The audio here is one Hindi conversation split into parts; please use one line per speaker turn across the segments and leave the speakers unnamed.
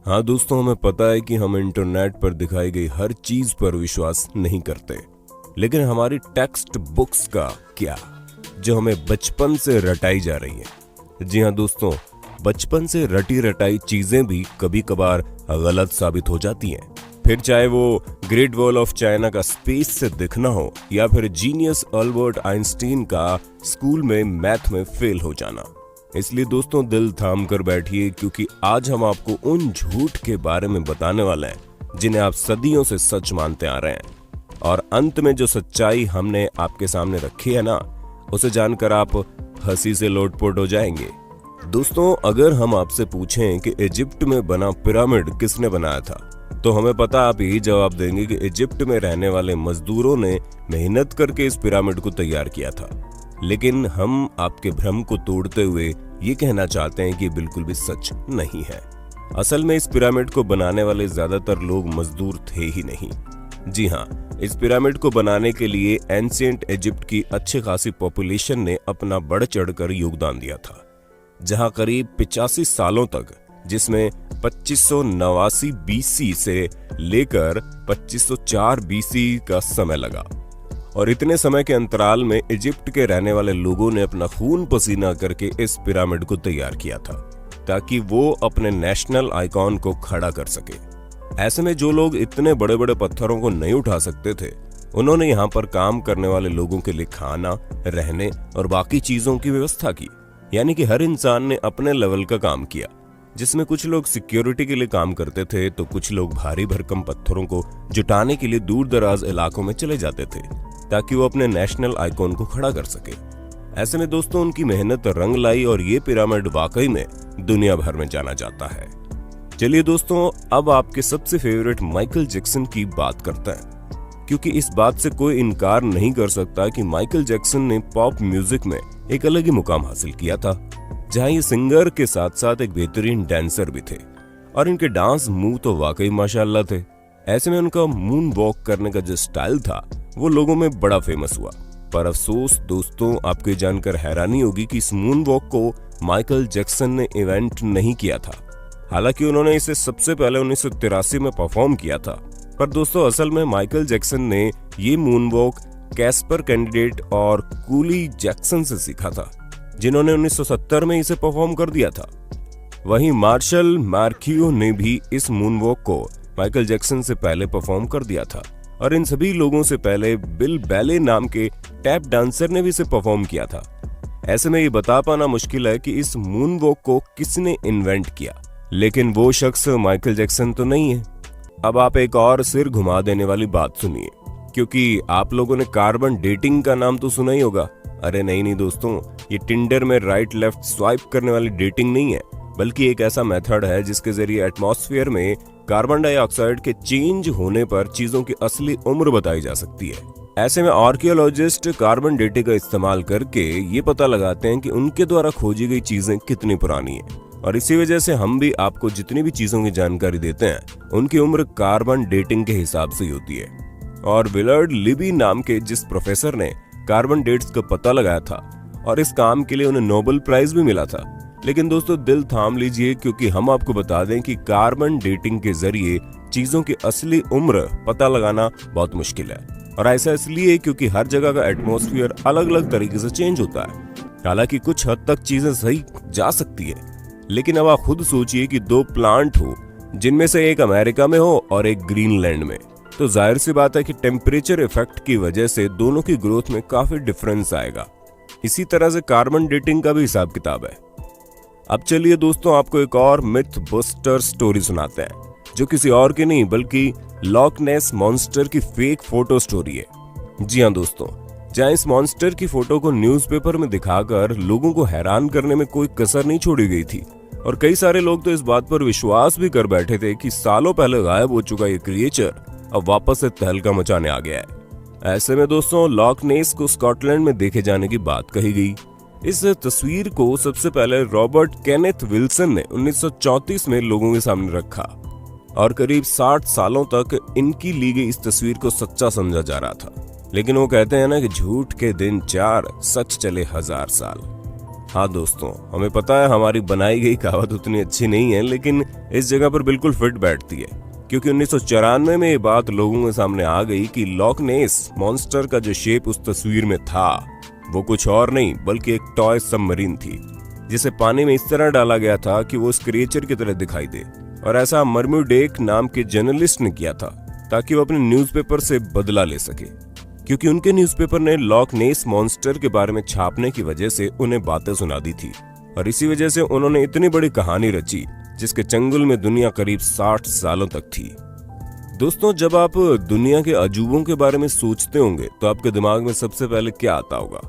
हाँ दोस्तों, हमें पता है कि हम इंटरनेट पर दिखाई गई हर चीज पर विश्वास नहीं करते, लेकिन हमारी टेक्स्ट बुक्स का क्या, जो हमें बचपन से रटाई जा रही है। जी हाँ दोस्तों, बचपन से रटी रटाई चीजें भी कभी कभार गलत साबित हो जाती हैं। फिर चाहे वो ग्रेट वॉल ऑफ चाइना का स्पेस से दिखना हो या फिर जीनियस अल्बर्ट आइंस्टीन का स्कूल में मैथ में फेल हो जाना। इसलिए दोस्तों दिल थाम कर बैठिए, क्योंकि आज हम आपको उन झूठ के बारे में बताने वाले हैं जिन्हें आप सदियों से सच मानते आ रहे हैं। और अंत में जो सच्चाई हमने आपके सामने रखी है ना, उसे जानकर आप हंसी से लोटपोट हो जाएंगे। दोस्तों, अगर हम आपसे पूछें कि इजिप्ट में बना पिरामिड किसने बनाया था, तो हमें पता आप यही जवाब देंगे कि इजिप्ट में रहने वाले मजदूरों ने मेहनत करके इस पिरामिड को तैयार किया था। लेकिन हम आपके भ्रम को तोड़ते हुए ये कहना चाहते हैं कि बिल्कुल भी सच नहीं है। असल में इस पिरामिड को बनाने वाले ज्यादातर लोग मजदूर थे ही नहीं। जी हाँ, इस पिरामिड को बनाने के लिए एंशिएंट इजिप्ट की अच्छी खासी पॉपुलेशन ने अपना बढ़ चढ़कर योगदान दिया था, जहां करीब 85 सालों तक, जिसमें 2589 बीसी से लेकर 2504 बीसी का समय लगा। और इतने समय के अंतराल में इजिप्ट के रहने वाले लोगों ने अपना खून पसीना करके इस पिरामिड को तैयार किया था, ताकि वो अपने नेशनल आइकॉन को खड़ा कर सके। ऐसे में जो लोग इतने बड़े बड़े पत्थरों को नहीं उठा सकते थे, उन्होंने यहाँ पर काम करने वाले लोगों के लिए खाना, रहने और बाकी चीजों की व्यवस्था की। यानी कि हर इंसान ने अपने लेवल का काम किया, जिसमें कुछ लोग सिक्योरिटी के लिए काम करते थे, तो कुछ लोग भारी भरकम पत्थरों को जुटाने के लिए दूर दराज इलाकों में चले जाते थे, ताकि वो अपने नेशनल आइकॉन को खड़ा कर सके। ऐसे में दोस्तों उनकी मेहनत रंग लाई और ये पिरामिड वाकई में दुनिया भर में जाना जाता है। चलिए दोस्तों, अब आपके सबसे फेवरेट माइकल जैक्सन की बात करते हैं, क्योंकि इस बात से कोई इनकार नहीं कर सकता कि माइकल जैक्सन ने पॉप म्यूजिक में एक अलग ही मुकाम हासिल किया था, जहां ये सिंगर के साथ साथ एक बेहतरीन डांसर भी थे। और इनके डांस मूव तो वाकई माशाल्लाह थे। ऐसे में उनका मून वॉक करने का जो स्टाइल था, वो लोगों में बड़ा फेमस हुआ। पर अफसोस दोस्तों, आपको ये जानकर हैरानी होगी कि इस मून वॉक को माइकल जैक्सन ने इवेंट नहीं किया था। हालांकि उन्होंने इसे सबसे पहले 1983 में परफॉर्म किया था। पर दोस्तों असल में माइकल जैक्सन ने ये मून वॉक कैस्पर कैंडिडेट और कूली जैक्सन से सीखा था, जिन्होंने 1970 में इसे परफॉर्म कर दिया था। वहीं मार्शल मार्कियो ने भी इस मून वॉक को माइकल जैक्सन से पहले परफॉर्म कर दिया था। और इन सभी लोगों से पहले बिल बैले नाम के टैप डांसर ने भी इसे परफॉर्म किया था। ऐसे में ये बता पाना मुश्किल है कि इस मून वॉक को किसने इन्वेंट किया, लेकिन वो शख्स माइकल जैक्सन तो नहीं है। अब आप एक और सिर घुमा देने वाली बात सुनिए, क्योंकि आप लोगों ने कार्बन डेटिंग का नाम तो सुना ही होगा। अरे नहीं दोस्तों, ये टिंडर में राइट लेफ्ट स्वाइप करने वाली डेटिंग नहीं है, बल्कि एक ऐसा मेथड है जिसके जरिए एटमॉस्फेयर में कार्बन डाइऑक्साइड के चेंज होने पर चीजों की असली उम्र बताई जा सकती है। ऐसे में आर्कियोलॉजिस्ट कार्बन डेटिंग का इस्तेमाल करके ये पता लगाते हैं कि उनके द्वारा खोजी गई चीजें कितनी पुरानी है। और इसी वजह से हम भी आपको जितनी भी चीजों की जानकारी देते हैं, उनकी उम्र कार्बन डेटिंग के हिसाब से ही होती है। और विलर्ड लिबी नाम के जिस प्रोफेसर ने कार्बन डेट्स का पता लगाया था, और इस काम के लिए उन्हें नोबेल प्राइज भी मिला था। लेकिन दोस्तों दिल थाम लीजिए, क्योंकि हम आपको बता दें कि कार्बन डेटिंग के जरिए चीजों की असली उम्र पता लगाना बहुत मुश्किल है। और ऐसा इसलिए क्योंकि हर जगह का एटमॉस्फेयर अलग अलग तरीके से चेंज होता है। हालांकि कुछ हद तक चीजें सही जा सकती है, लेकिन अब आप खुद सोचिए कि दो प्लांट हो, जिनमें से एक अमेरिका में हो और एक ग्रीनलैंड में, तो जाहिर सी बात है कि टेम्परेचर इफेक्ट की वजह से दोनों की ग्रोथ में काफी डिफरेंस आएगा। इसी तरह से कार्बन डेटिंग का भी हिसाब किताब है। अब चलिए दोस्तों, आपको एक और मिथ बस्टर स्टोरी सुनाते हैं, जो किसी और की नहीं बल्कि लॉक नेस मॉन्स्टर की फेक फोटो स्टोरी है। जी हाँ दोस्तों, जहां इस मॉन्स्टर की फोटो को न्यूज़पेपर में दिखाकर लोगों को हैरान करने में कोई कसर नहीं छोड़ी गई थी। और कई सारे लोग तो इस बात पर विश्वास भी कर बैठे थे कि सालों पहले गायब हो चुका ये क्रिएचर अब वापस से तहलका मचाने आ गया है। ऐसे में दोस्तों लॉक नेस को स्कॉटलैंड में देखे जाने की बात कही गई। इस तस्वीर को सबसे पहले रॉबर्ट केनेथ विल्सन ने 1934 में लोगों के सामने रखा, और करीब 60 सालों तक इनकी ली गई इस तस्वीर को सच्चा समझा जा रहा था। लेकिन वो कहते हैं ना कि झूठ के दिन 4, सच चले 1000 साल। हाँ दोस्तों, हमें पता है हमारी बनाई गई कहावत उतनी अच्छी नहीं है, लेकिन इस जगह पर बिल्कुल फिट बैठती है, क्योंकि 1994 में ये बात लोगों के सामने आ गई कि लॉक नेस मॉन्स्टर का जो शेप उस तस्वीर में था वो कुछ और नहीं बल्कि एक टॉय सबमरीन थी, जिसे पानी में इस तरह डाला गया था कि वो उस क्रिएचर की तरह दिखाई दे। और ऐसा मर्म्यूडेक नाम के जर्नलिस्ट ने किया था ताकि वो अपने न्यूज़पेपर से बदला ले सके, क्योंकि उनके न्यूज़पेपर ने लॉक नेस मॉन्स्टर के बारे में छापने की वजह से उन्हें बातें सुना दी थी। और इसी वजह से उन्होंने इतनी बड़ी कहानी रची जिसके चंगुल में दुनिया करीब 60 सालों तक थी। दोस्तों, जब आप दुनिया के अजूबों के बारे में सोचते होंगे तो आपके दिमाग में सबसे पहले क्या आता होगा?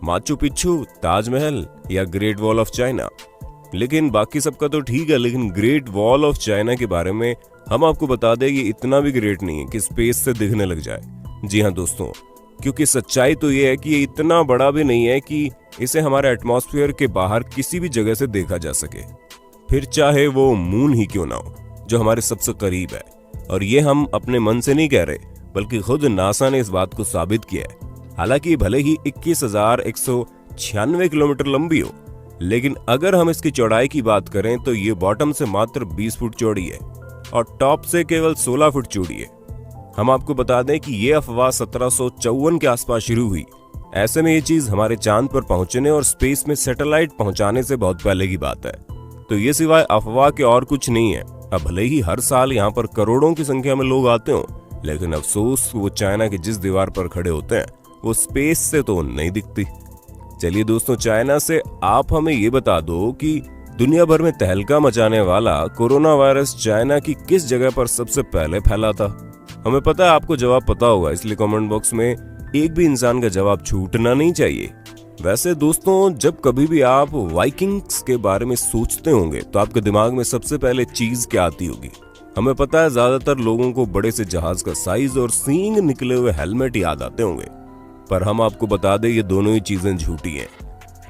माचू पिच्चू, ताजमहल या ग्रेट वॉल ऑफ चाइना? लेकिन बाकी सबका तो ठीक है, लेकिन ग्रेट वॉल ऑफ चाइना के बारे में हम आपको बता दें ये इतना भी ग्रेट नहीं है कि स्पेस से दिखने लग जाए। जी हाँ दोस्तों, क्योंकि सच्चाई तो ये है कि ये इतना बड़ा भी नहीं है कि इसे हमारे एटमॉस्फेयर के बाहर किसी भी जगह से देखा जा सके, फिर चाहे वो मून ही क्यों ना हो जो हमारे सबसे करीब है। और ये हम अपने मन से नहीं कह रहे, बल्कि खुद नासा ने इस बात को साबित किया है। हालांकि भले ही 21,196 किलोमीटर लंबी हो, लेकिन अगर हम इसकी चौड़ाई की बात करें तो ये बॉटम से मात्र 20 फुट चौड़ी है और टॉप से केवल 16 फुट चौड़ी है। हम आपको बता दें कि ये अफवाह 1754 के आसपास शुरू हुई। ऐसे में ये चीज हमारे चांद पर पहुंचने और स्पेस में सैटेलाइट पहुंचाने से बहुत पहले की बात है, तो ये सिवाय अफवाह के और कुछ नहीं है। अब भले ही हर साल यहाँ पर करोड़ों की संख्या में लोग आते हो, लेकिन अफसोस वो चाइना की जिस दीवार पर खड़े होते हैं वो स्पेस से तो नहीं दिखती। चलिए दोस्तों, चाइना से आप हमें ये बता दो कि दुनिया भर में तहलका मचाने वाला कोरोना वायरस चाइना की किस जगह पर सबसे पहले फैला था? हमें पता है आपको जवाब पता होगा, इसलिए कमेंट बॉक्स में एक भी इंसान का जवाब छूटना नहीं चाहिए। वैसे दोस्तों, जब कभी भी आप वाइकिंग्स के बारे में सोचते होंगे तो आपके दिमाग में सबसे पहले चीज क्या आती होगी? हमें पता है ज्यादातर लोगों को बड़े से जहाज का साइज और सींग निकले हुए हेलमेट याद आते होंगे, पर हम आपको बता दें ये दोनों ही चीजें झूठी हैं,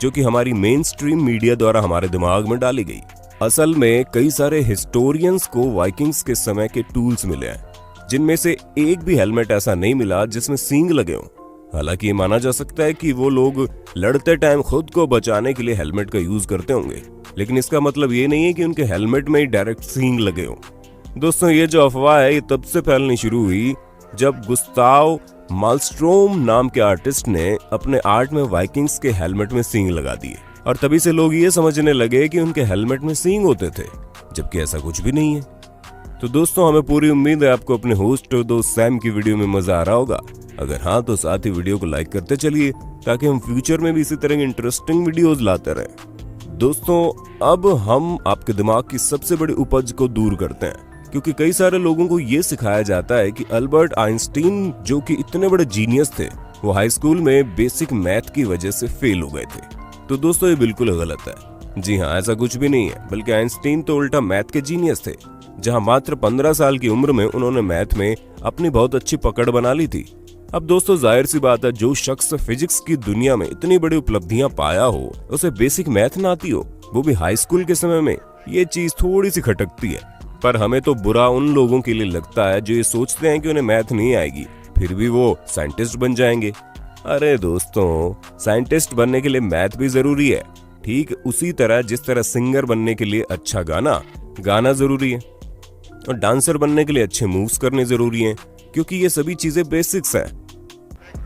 जो कि हमारी मेन स्ट्रीम मीडिया द्वारा हमारे दिमाग में डाली गई। असल में कई सारे हिस्टोरियंस को वाइकिंग्स के समय के टूल्स मिले हैं, जिनमें से एक भी हेलमेट ऐसा नहीं मिला जिसमें सींग लगे हों। हालांकि ये माना जा सकता है कि वो लोग लड़ते टाइम खुद को बचाने के लिए हेलमेट का यूज करते होंगे, लेकिन इसका मतलब ये नहीं है कि उनके हेलमेट में ही डायरेक्ट सींग लगे हों। दोस्तों, ये जो अफवाह है ये तब से फैलनी शुरू हुई जब गुस्ताव मालस्ट्रोम नाम के आर्टिस्ट ने अपने आर्ट में वाइकिंग्स के हेलमेट में सींग लगा दिए, और तभी से लोग ये समझने लगे कि उनके हेलमेट में सींग होते थे, जबकि ऐसा कुछ भी नहीं है। तो दोस्तों, हमें पूरी उम्मीद है आपको अपने होस्ट और दोस्त सैम की वीडियो में मजा आ रहा होगा। अगर हाँ तो साथ ही वीडियो को लाइक करते चलिए ताकि हम फ्यूचर में भी इसी तरह की इंटरेस्टिंग वीडियोस लाते रहें। दोस्तों, अब हम आपके दिमाग की सबसे बड़ी उपज को दूर करते हैं, क्योंकि कई सारे लोगों को ये सिखाया जाता है कि अल्बर्ट आइंस्टीन जो कि इतने बड़े जीनियस थे, वो हाई स्कूल में बेसिक मैथ की वजह से फेल हो गए थे। तो दोस्तों, ये बिल्कुल गलत है। जी हाँ, ऐसा कुछ भी नहीं है, बल्कि आइंस्टीन तो उल्टा मैथ के जीनियस थे, जहां मात्र 15 साल की उम्र में उन्होंने मैथ में अपनी बहुत अच्छी पकड़ बना ली थी। अब दोस्तों, जाहिर सी बात है, जो शख्स फिजिक्स की दुनिया में इतनी बड़ी उपलब्धियां पाया हो, उसे बेसिक मैथ ना आती हो, वो भी हाई स्कूल के समय में, ये चीज थोड़ी सी खटकती है। पर हमें तो बुरा उन लोगों के लिए लगता है जो ये सोचते हैं कि उन्हें मैथ नहीं आएगी फिर भी वो साइंटिस्ट बन जाएंगे। अरे दोस्तों, साइंटिस्ट बनने के लिए मैथ भी जरूरी है, ठीक उसी तरह जिस तरह सिंगर बनने के लिए अच्छा गाना जरूरी है, और डांसर बनने के लिए अच्छे मूव्स करने जरूरी हैं, क्योंकि ये सभी चीजें बेसिक्स हैं।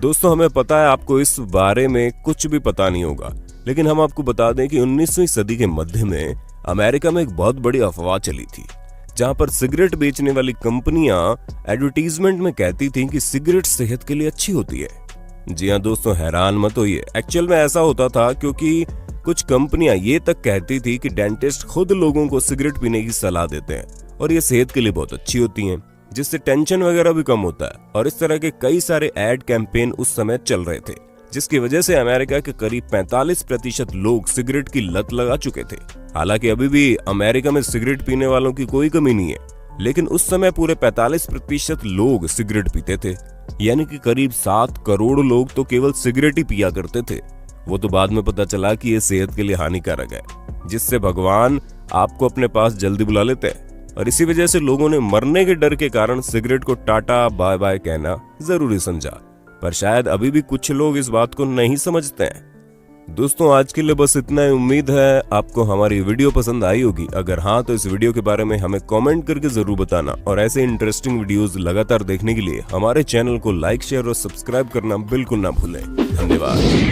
दोस्तों, हमें पता है आपको इस बारे में कुछ भी पता नहीं होगा, लेकिन हम आपको बता दें कि 19वीं सदी के मध्य में अमेरिका में एक बहुत बड़ी अफवाह चली थी, जहां पर सिगरेट बेचने वाली कंपनियां एडवर्टीजमेंट में कहती थीं कि सिगरेट सेहत के लिए अच्छी होती है। जी हां दोस्तों, हैरान मत होइए, एक्चुअल में ऐसा होता था क्योंकि कुछ कंपनियां ये तक कहती थी कि डेंटिस्ट खुद लोगों को सिगरेट पीने की सलाह देते हैं और ये सेहत के लिए बहुत अच्छी होती हैं, जिससे टेंशन वगैरह भी कम होता है। और इस तरह के कई सारे एड कैंपेन उस समय चल रहे थे, जिसकी वजह से अमेरिका के करीब 45% लोग सिगरेट की लत लगा चुके थे। हालांकि अभी भी अमेरिका में सिगरेट पीने वालों की कोई कमी नहीं है, लेकिन उस समय पूरे 45% लोग सिगरेट पीते थे, यानी कि करीब 7 करोड़ लोग तो केवल सिगरेट ही पिया करते थे। वो तो बाद में पता चला कि ये सेहत के लिए हानिकारक है, जिससे भगवान आपको अपने पास जल्दी बुला लेते हैं, और इसी वजह से लोगों ने मरने के डर के कारण सिगरेट को टाटा बाय बाय कहना जरूरी समझा। पर शायद अभी भी कुछ लोग इस बात को नहीं समझते हैं। दोस्तों आज के लिए बस इतना ही। उम्मीद है आपको हमारी वीडियो पसंद आई होगी। अगर हाँ तो इस वीडियो के बारे में हमें कमेंट करके जरूर बताना और ऐसे इंटरेस्टिंग वीडियोस लगातार देखने के लिए हमारे चैनल को लाइक, शेयर और सब्सक्राइब करना बिल्कुल ना भूलें। धन्यवाद।